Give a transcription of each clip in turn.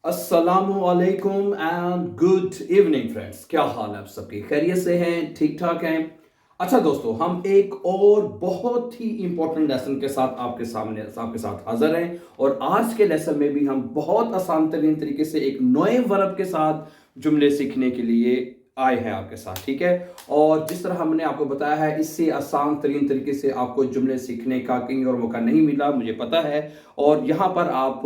अस्सलामुअलैकुम and good evening friends. क्या हाल है आप सबके? खैरियत से हैं? ठीक ठाक हैं? अच्छा दोस्तों, हम एक और बहुत ही इंपॉर्टेंट लेसन के साथ आपके साथ हाजिर हैं। और आज के लेसन में भी हम बहुत आसान तरीन तरीके से एक नए वर्ब के साथ जुमले सीखने के लिए आए हैं आपके साथ। ठीक है, और जिस तरह हमने आपको बताया है, इससे आसान तरीन तरीके से आपको जुमले सीखने का कहीं और मौका नहीं मिला, मुझे पता है। और यहाँ पर आप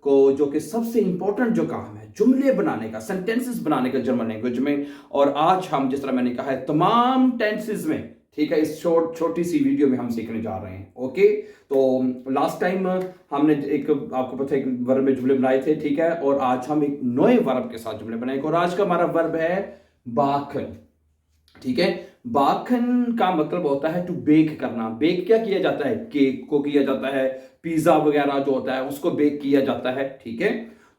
को जो कि सबसे इंपॉर्टेंट जो काम है जुमले बनाने का, सेंटेंसेस बनाने का जर्मन लैंग्वेज में। और आज हम, जिस तरह मैंने कहा है, तमाम टेंसेस में, ठीक है, इस छोटी सी वीडियो में हम सीखने जा रहे हैं। ओके, तो लास्ट टाइम हमने एक, आपको पता है, एक वर्ब में जुमले बनाए थे। ठीक है, और आज हम एक नए वर्ब के साथ जुमले बनाएंगे। और आज का हमारा वर्ब है बाखन। ठीक है, बाखन का मतलब होता है टू बेक करना। बेक क्या किया जाता है? केक को किया जाता है, पिज्जा वगैरह जो होता है उसको बेक किया जाता है। ठीक है,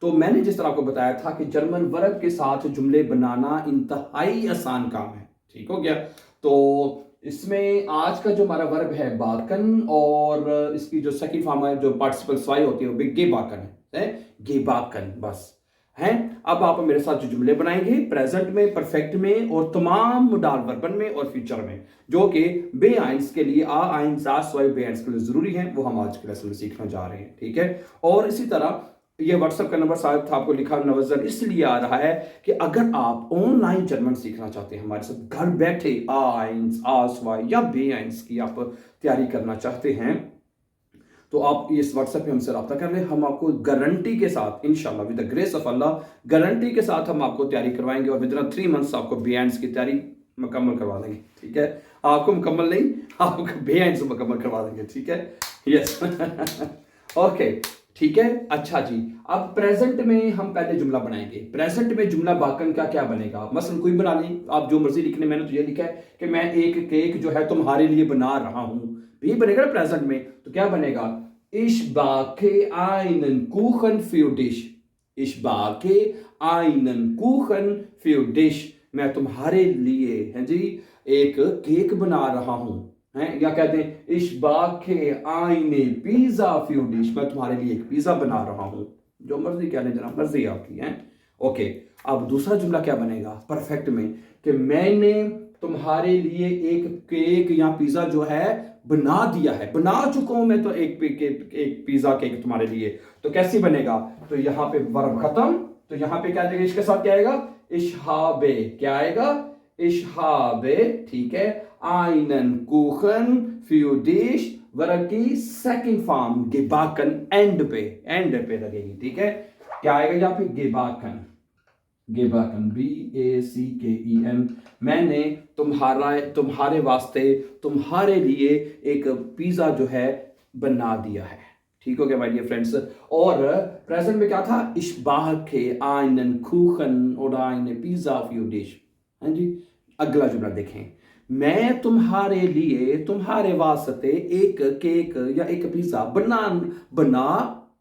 तो मैंने जिस तरह आपको बताया था कि जर्मन वर्ब के साथ जुमले बनाना इंतहाई आसान काम है। ठीक हो गया? तो इसमें आज का जो हमारा वर्ब है बाकन, और इसकी जो सेकंड फॉर्म है, जो पार्टिसिपल स्वाई होती है, वो गे बाकन है, गे बाकन बस हैं। अब आप मेरे साथ जो जुमले बनाएंगे प्रेजेंट में, परफेक्ट में, और तमाम मुडाल वर्बन में और फ्यूचर में, जो कि बे आइंस के लिए, आ आइंस आ स्वाई बे आइंस के लिए जरूरी है, वो हम आज के लेसन में सीखने जा रहे हैं। ठीक है, और इसी तरह ये व्हाट्सएप का नंबर साहब था आपको लिखा नवजर इसलिए आ रहा है कि अगर आप ऑनलाइन जर्मन सीखना चाहते हैं हमारे साथ, घर बैठे आ आइंस आ स्वाई या बे आइंस की आप तैयारी करना चाहते हैं, तो आप इस व्हाट्सएप पे हमसे रब्ता कर लें। हम आपको गारंटी के साथ, इंशाल्लाह with the grace of Allah, guarantee के साथ हम आपको तैयारी करवाएंगे, और विद इन 3 मंथ्स आपको बेआइंस की तैयारी मुकम्मल करवा देंगे। ठीक है, आपको मुकम्मल नहीं, आपको बेआइंस मुकम्मल करवा देंगे। ठीक है, यस ओके, ठीक है। अच्छा जी, अब प्रेजेंट में हम पहले जुमला बनाएंगे। प्रेजेंट में जुमला बाकन का क्या बनेगा? मसलन कोई बना ली, आप जो मर्जी लिखने, मैंने तो ये लिखा है कि मैं एक केक जो है तुम्हारे लिए बना रहा हूं, भी बनेगा ना प्रेजेंट में, तो क्या बनेगा? Ich backe einen Kuchen für dich. Ich backe einen Kuchen für dich. मैं तुम्हारे लिए, है जी, एक केक बना रहा हूं, है, या कहते हैं Ich backe eine Pizza für dich. मैं तुम्हारे लिए एक पिज्जा बना रहा हूं। जो मर्जी कह लें जनाब, मर्जी आपकी है। ओके, अब दूसरा जुमला क्या बनेगा परफेक्ट में? कि मैंने तुम्हारे लिए एक केक या पिज्जा जो है बना दिया है, बना चुका हूं मैं तो एक पिज्जा केक तुम्हारे लिए। तो कैसे बनेगा? तो यहां पे वर्ब खत्म, तो यहां पे क्या आएगा? इसके साथ क्या आएगा? इशहाबे। क्या आएगा? इशहाबे। ठीक है, आइनन कुखन फ्यू डिश, वर्ब की सेकंड फॉर्म गेबाकन, एंड पे लगेगी। ठीक है, क्या आएगा यहां पे? गेबाकन, गेबाकन, BACKEN। मैंने तुम्हारे वास्ते, तुम्हारे लिए एक पिज्जा जो है बना दिया है। ठीक हो गया माय डियर फ्रेंड्स? और प्रेजेंट में क्या था? Ich backe einen Kuchen oder eine Pizza für dich। हाँ जी, अगला जुमला देखें। मैं तुम्हारे लिए, तुम्हारे वास्ते एक केक या एक पिज्जा बना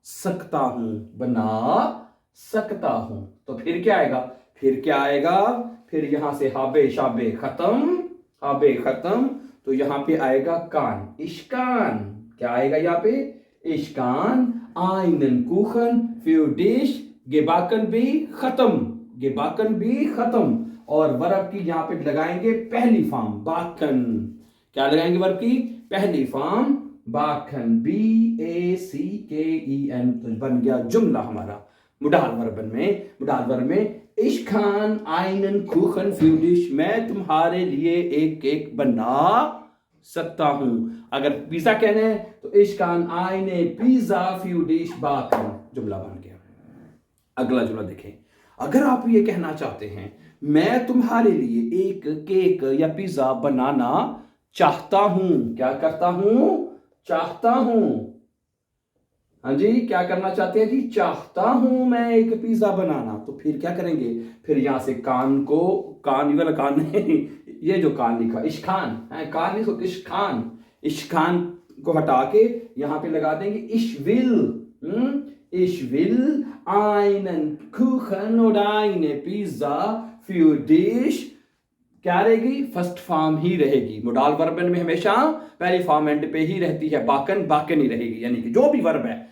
सकता हूं, बना सकता हूं। तो फिर क्या आएगा? फिर क्या आएगा? फिर यहां से हाबे शाबे खत्म, हाबे खत्म, तो यहां पे आएगा कान, इश्कान। क्या आएगा यहां पे? इश्कान आइनन कुखन फ्यू डिश, गेबाकन भी खत्म, गेबाकन भी खत्म। और वर्ब की यहां पे लगाएंगे पहली फॉर्म बाकन। क्या लगाएंगे वर्ब की? पहली फॉर्म बाकन, BACKEN। तो बन गया जुमला हमारा मुडाल वर्ब में Ich kann einen Kuchen für dich। मैं तुम्हारे लिए एक केक बना सकता हूं। अगर पिज्जा कहना है तो Ich kann eine Pizza für dich backen। जुमला बन गया। अगला जुमला देखें। अगर आप ये कहना चाहते हैं मैं तुम्हारे लिए एक केक या पिज्जा बनाना चाहता हूं, क्या करता हूं? चाहता हूं। हाँ जी, क्या करना चाहते हैं जी? चाहता हूं मैं एक पिज्जा बनाना। तो फिर क्या करेंगे? फिर यहां से कान को, कान वाला कान नहीं, ये जो कान लिखा इश्खान है, कान लिखो इश्खान, इश्खान को हटा के यहां पे लगा देंगे ich will einen Kuchen oder eine Pizza für dich। क्या रहेगी? फर्स्ट फॉर्म ही रहेगी। मोडाल वर्बन में हमेशा पहली फॉर्म एंड पे ही रहती है, बाकन बाकन ही रहेगी। यानी कि जो भी वर्ब है,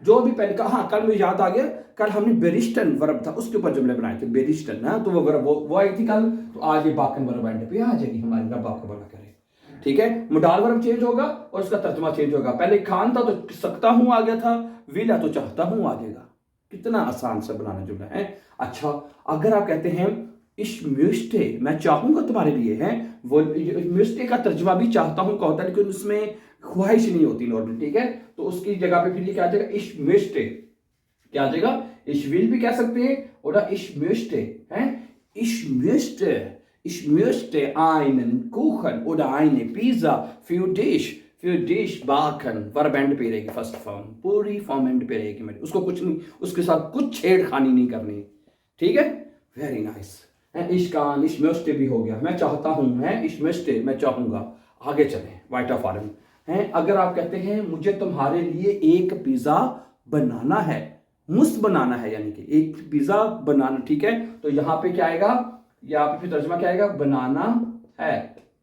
जो भी पहले हाँ, कल मुझे याद आ गया, कल हमने बेरिस्टन वर्ब था उसके ऊपर जुमले बनाए थे, बेरिस्टन ना, तो वो वर्ब वो आई थी कल, तो आज ये बाकन वर्ब एंड पे आ जाएगी हमारी, रब आपको भला करे। ठीक है, मोडाल वर्ब चेंज होगा और उसका तर्जुमा चेंज होगा। पहले खान था तो सकता हूं आ गया था, विल है तो चाहता हूं आ जाएगा। कितना आसान से बनाना जुमला है। अच्छा, अगर आप कहते हैं इश म्यूस्टे, मैं चाहूंगा तुम्हारे लिए, है वो म्यूस्टे का तर्जुमा भी चाहता हूं का होता है, लेकिन उसमें ख्वाहिश नहीं होती नॉर्मल। ठीक है, तो उसकी जगह पे फिर ये क्या आ जाएगा, इश म्यूस्टे क्या आ जाएगा, इश विल भी कह सकते हैं और इश म्यूस्टे है, इश म्यूस्टे, ich möchte einen Kuchen oder eine Pizza für dich backen। Verb and पे रहेगी, फर्स्ट फॉर्म पूरी फॉर्म एंड पे रहेगी मेरी, उसको कुछ नहीं, उसके साथ कुछ छेड़खानी नहीं करनी। ठीक है, very nice. ich kann, ich möchte भी हो गया, मैं चाहता हूं, है ich möchte मैं चाहूंगा। आगे चलें, वाइटा फॉर्म है। अगर आप कहते हैं मुझे तुम्हारे लिए एक पिज्जा बनाना है, मुस्त बनाना है, यानी कि एक पिज्जा बनाना। ठीक है, तो यहां पे क्या आएगा, या फिर तर्जुमा क्या आएगा, बनाना है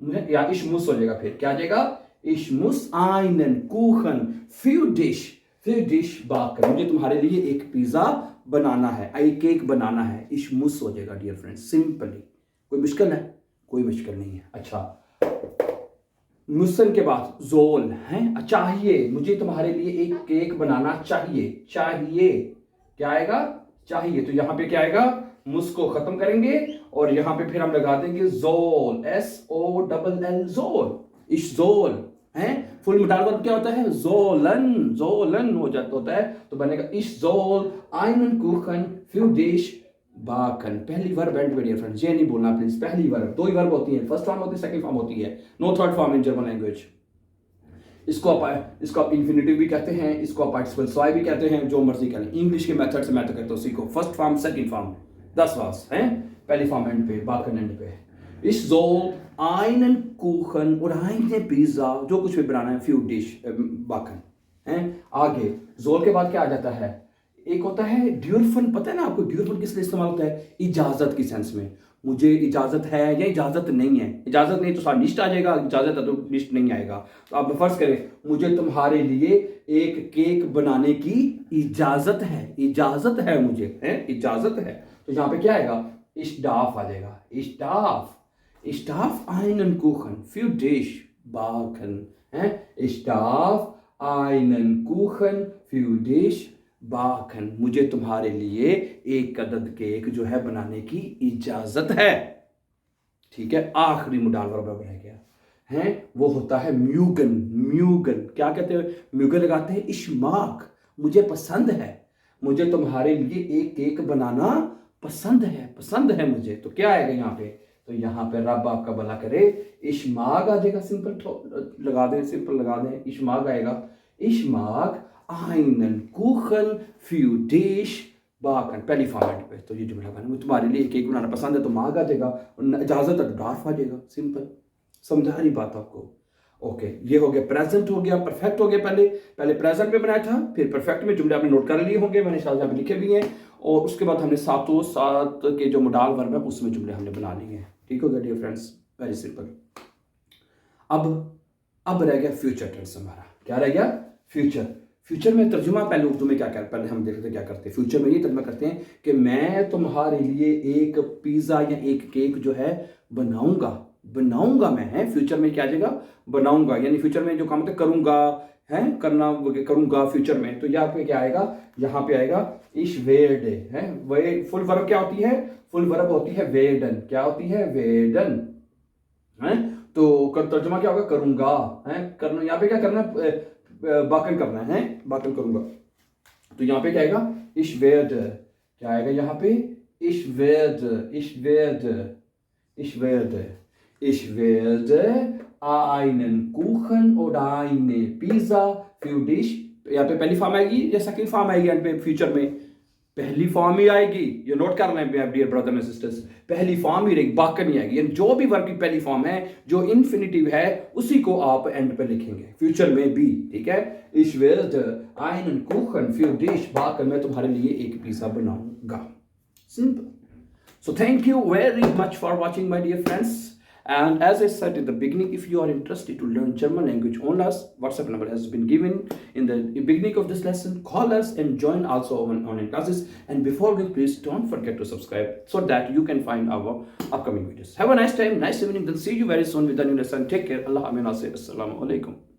मुझे, या इश मुस हो जाएगा, फिर क्या आ जाएगा, इश मुस einen Kuchen für dich backen, मुझे तुम्हारे लिए एक पिज्जा बनाना है, एक केक बनाना है, इश मुस हो जाएगा डियर फ्रेंड्स, सिंपली। कोई मुश्किल है, कोई मुश्किल नहीं है। अच्छा, मुसन के बाद जोल है, चाहिए, मुझे तुम्हारे लिए एक केक बनाना चाहिए, चाहिए क्या आएगा, चाहिए, तो यहां पे क्या आएगा, मुस को खत्म करेंगे और यहां पे फिर हम लगा देंगे जोल, SOLL जोल, इश जोल है। फुल मोडाल वर्ब क्या होता है, जोलन, जोलन हो जाता होता है, तो बनेगा इश जोल einen Kuchen für dich backen। पहली वर्ब एंड डियर फ्रेंड्स, ये नहीं बोलना प्लीज, पहली वर्ब, दो ही वर्ब होती है, फर्स्ट फॉर्म होती है, सेकंड फॉर्म होती है, no third form in German language. इसको आप इंफिनिटिव भी कहते हैं, इसको आप पार्टिसिपल सॉय भी कहते हैं, जो मर्जी करें। इंग्लिश के मेथड से मैं तो कहता हूं सीखो, फर्स्ट फॉर्म सेकंड फॉर्म 10 वास हैं, पहली फॉर्म एंड पे, बाकन एंड पे। इस soul einen Kuchen oder eine Pizza, जो कुछ भी बनाना है, für dich बाकन हैं। आगे जोल के बाद क्या आ जाता है, एक होता है ड्यूरफन, पता है ना आपको ड्यूरफन किस लिए इस्तेमाल होता है, इजाजत की सेंस में, मुझे इजाजत है या इजाजत नहीं है। इजाजत नहीं तो साथ निश्ट आ जाएगा, इजाजत है तो निश्ट नहीं आएगा। तो आप फर्ज करें मुझे तुम्हारे लिए एक केक बनाने की इजाजत है, इजाजत है मुझे, है इजाजत है, तो यहाँ पे क्या आएगा, इश्ताफ आ जाएगा, इश्ताफ, इश्ताफ einen Kuchen für dich backen, है इश्ताफ einen Kuchen für dich बाकन, मुझे तुम्हारे लिए एक अदद केक जो है बनाने की इजाजत है। ठीक है, आखिरी मोडाल वर्ब रह गया है, वो होता है म्यूगन। म्यूगन क्या कहते हैं, म्यूगन लगाते हैं इश्माक, मुझे पसंद है, मुझे तुम्हारे लिए एक केक बनाना पसंद है, पसंद है मुझे, तो क्या आएगा यहाँ पे, तो यहाँ पे रब आपका भला करे, इश्माक आ जाएगा, सिंपल लगा दें, सिंपल लगा दें, इश्माक आएगा, इश्माक einen Kuchen für dich backen, पहली फॉर्मेट पे। तो ये जुमला बना, मुझे तुम्हारे लिए केक बनाना पसंद है, तो माग आ जाएगा, और इजाजत है तो डार्फ आ जाएगा, सिंपल। समझा रही बात आपको? ओके, ये हो गया प्रेजेंट, हो गया परफेक्ट, हो गया। पहले प्रेजेंट में बनाया था, फिर परफेक्ट में जुमले आपने नोट कर लिए होंगे, मैंने शायद यहाँ पे लिखे भी हैं, और उसके बाद हमने सातों सात के जो मोडाल वर्ब है उसमें जुमले हमने बना लिए हैं। ठीक हो गया डियर फ्रेंड्स, वेरी सिंपल। अब रह गया फ्यूचर टेंस हमारा, क्या रह गया, फ्यूचर। फ्यूचर में तर्जुमा पहले उर्दू में क्या करते, पहले हम देखते क्या करते हैं। फ्यूचर में ये तर्जुमा करते हैं कि मैं तुम्हारे लिए एक पिज़्ज़ा या एक केक जो है बनाऊंगा, बनाऊंगा मैं, है फ्यूचर में क्या आ जाएगा, बनाऊंगा, यानी फ्यूचर में जो काम होता है करूंगा, है करना, करूंगा फ्यूचर में, तो यहाँ पे क्या आएगा, यहाँ पे आएगा इश वेड है, वे फुल वर्ब क्या होती है, फुल वर्ब होती है वेडन, क्या होती है, वेडन है, तो तर्जुमा क्या होगा, करूंगा, है करना, यहाँ पे क्या करना, बाकन करना है, बाकन करूंगा, तो यहाँ पे क्या आएगा, इश वेड, क्या आएगा यहाँ पे, इश वेड, इश वेड, इश वेड, इश वेड einen Kuchen oder eine Pizza für dich, यहाँ पे पहली फॉर्म आएगी या सेकंड फॉर्म आएगी, यहाँ पे फ्यूचर में पहली फॉर्म ही आएगी, ये नोट कर रहे हैं डियर ब्रदर एंड सिस्टर्स, पहली फॉर्म ही रहेगी, बाकन ही आएगी, यानी जो भी वर्ब की पहली फॉर्म है, जो इन्फिनिटिव है, उसी को आप एंड पे लिखेंगे, फ्यूचर में भी। ठीक है, ich werde einen Kuchen für dich backen, मैं तुम्हारे लिए एक पिज़्ज़ा बनाऊंगा, simple. So thank you very much for watching my dear friends, And as I said in the beginning, if you are interested to learn German language on us, WhatsApp number has been given in the beginning of this lesson. Call us and join also on online classes. And before going, please don't forget to subscribe so that you can find our upcoming videos. Have a nice time, nice evening. Then see you very soon with a new lesson. Take care. Allah Amin. Assalamu alaikum.